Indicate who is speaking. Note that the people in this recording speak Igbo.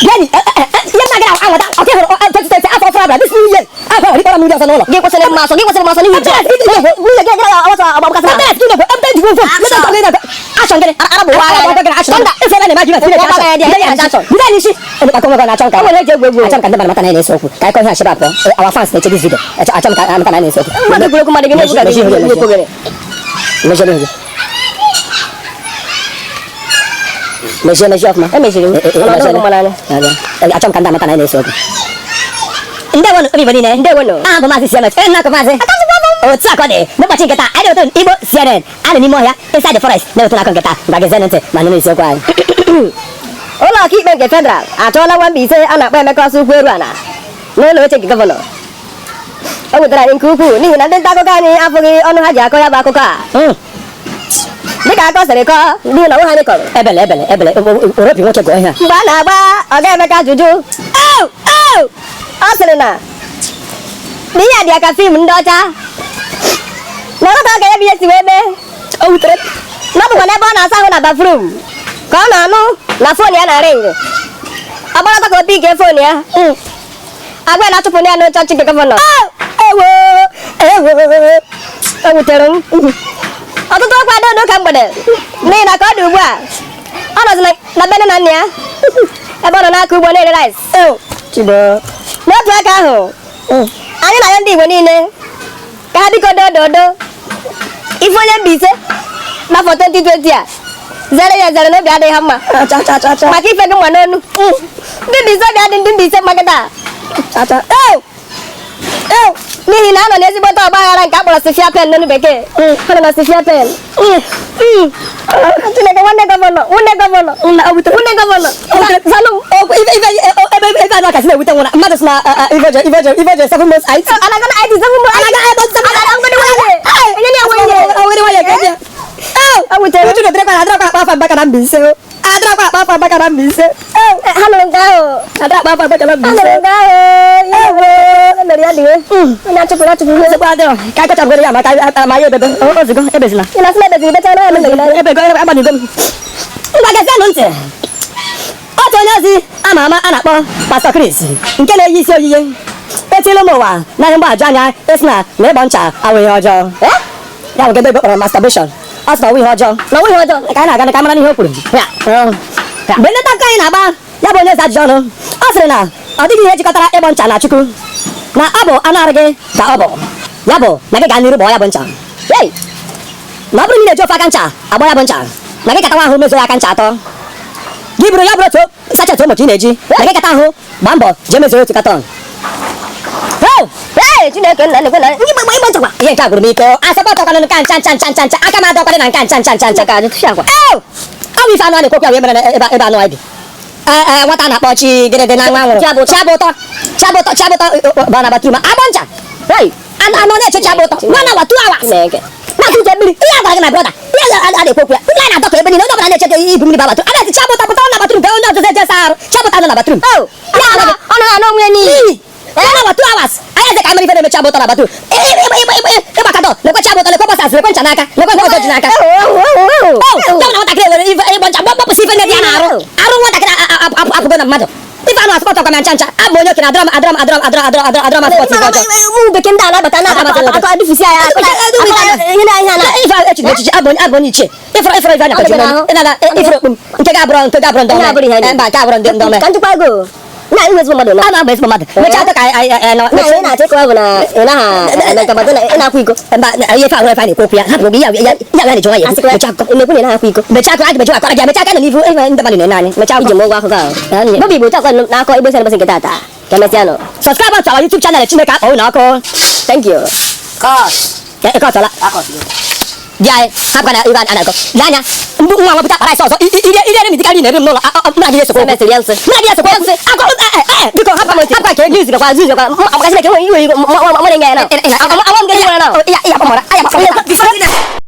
Speaker 1: Gani, yan na gana ang wata. Okay, after Friday, this new year. Ako, hindi ko na muna sa nolo. Giko sa maso ni. Muna gana awas abaw ka sa. I'm going to go. Let's go get action gani. Arabu wa ga action. Tanda, isa na ma gina. Bila ni shi. Ako ko na chonka. Action kan da mata na ne so ku. Kai ko ha shi ba ko. Our fans ne check this video. Action kan mata na ne so ku. Ma da ko kuma da gine ko gane. Messi off ma. Messi. Acam kanda mata na so. Nde wono everybody ne. Nde wono. Ah, bama si siamet. Na ko ma se. Oh, tsaka de. Mo pa chingeta. I don't know Igbo CNN. Ani ni mo ya inside the forest. Ne tuna ko geta. Ba ge zenente. Ma no so kwa. Ola ki ben ge federal. Atola wan bi se ana ba me ko su kweru ana. No lo che ge governor. Awu tra in kuku ni na den ta ko ka ni afogi onu haja ko ya ba ko ka. Ni ka ko sere ko ni na wo ha ni ko. Ebele. Oro bi won che go ya. Ba na ba oga me ka juju. Oh. Asalena. Ni ya dia ka film ndo cha. Na ka ga ya bi si we be. Oh tre. Na bu na ba na sa ho na bathroom. Ko na no na phone ya na ring. Abala ta ko bi ke phone ya. Agba na tu phone ya no cha chi ke phone. Ewo. Awu terung. Ọtụtụ ọkwa dị n'ụka mgbede n'ihi na ka ọ dị ugbu a ọ nọzi na be nne na nna ya ebe ọ nọ n'aka ugbo na-ere rice n'otu aka ahụ anyị na ya ndị Igbo niile ka ha biko dododo ife onye Mbaise n'afọ 2020 a zere n'obi adịghị ha mma maka ife gị nwa n'onu ndị Mbaise obi adị ndị Mbaise mmakịta n'ihi na a nọ n'ezigbote ọgba aghara nke a kpọrọ Sifia pen n'onu bekee ha nọ na Sifia pen Chineke nwanne gọvanọ zanụ ebe anụ kasị na-ewute nwụna mmadụ sị na iveje 7 months IT anaga na IT 7 months anaga awere nwanyị ka bịa awutere uju na-edere kwa adịrakwa akpa afa mbaka na Mbaise adịrakwa akpa afa mbaka na Mbaise ha nụrụ nke ahụ adịrakwa akpa mbaka na Mbaise ina chukura chukura kwa dero ka ka chakure ya maka ma ye bebe ozigo ebezina ina sile bezi beta na ebego abani dem mbaga zanu nte oto nyozi ama a na-akpọ Pastor Chris nke na-eyi isi oyiye etilo mowa na ihe mgbaja anya esna na ịgba ncha awụghị ọjọọ ya bụ ebe kpọrọ masturbation ọ sị na ọwụghị ọjọọ ka anyị na-aga ka mara n'ihe o kwuru mgbe nleta nke anyị na-agba ya bụ onye eze ajụjụ ọnụ ọ sịrị na ọ dịghị ihe jikọtara ịgba ncha na Chukwu na ọ bụ anụ arụ gị ka ọ bụ ya bụ na gị ga n'iru gbaa ya bụ ncha na ọ bụrụ na ị na-eji ofe aka ncha agba ya bụ ncha na gị katawa ahụ mezuo ya aka ncha atọ gị bụrụ ya bụrụ otu sachet ụmụ ka ị na-eji na gị kata ahụ gbaa mbọ jee mezuo otu katọn Chineke nna nekwe na ịgba nchakwa ihe nke a gwụrụ m iko asọpọtọkwanụ nka ncha aka m adọkwadị na nka ncha ka anyị tụfịa akwa ọ bụ ife anụ a na-ekwokwu ya wee mere ebe anụ anyị bi nwata na-akpọ chi gịrịdị na nwa nwụrụ chabụtọ bara batru ma agbọ ncha anụ na-eche chabụtọ nwa na 2 hours na-atụ uche mmiri ihe a gwara gị na brọda ihe a na-ekwokwu ya ndị a na-adọka ebe niile onye ọbụla na-eche ibu mmiri ba batru a na-eti chabụtọ pụta na batru nke onye ọzọ eje arụ chabụta nọ na batru ọ nọ na onwe n'iyi na 2 hours anyị eze ka mere ife na-eme chabụtọ na batru ịgbakọtọ lekwe chabụtọ lekwe bọsas lekwe ncha n'aka lekwe nke ọzọ ji n'aka na nwatakịrị nwere ịgbọ ncha gbapụsị ife ndị ya na-arụ nwatakịrị apụgo na mmadụ ife anụ asịpọtọ kwa ncha abụ onye okenye adọrọ asịpọtụ ife ọjọọ ụmụ bekee ndị anabata akọ adịfụsi ya ife echiche abụ onye ichie ifere ife anya kọji ifere okpum nke ga-abụrọ ndị ọma mba nke abụrọ ndị ọma na iwezi mmadụ na na gbesi mmadụ mecha to ka na na take over na na na ka badala ina ku iko mba ye fa ro fa ni ko ya ha bo ya ni jowa ye mecha ko ne ku ni na ku iko mecha ko agi mecha ko agi mecha ka na ni fu e nda bani ne na ni mecha ko mo gwa ko ka bo bi bo ta ko na ko ibo se ba se kita ta ka mesiano subscribe to our YouTube channel Chineke o na ko thank you ka sala Jai, apa kana Ivan anako? Lanya, nwa waputa para so ide mi dikali na rim no na dia so ko material se. Na dia so ko se. Ako biko hapa ke news kwa zuzu kwa akasema ke wewe mo ngena. Awam ngena na. Ya pa mora. Aya pa.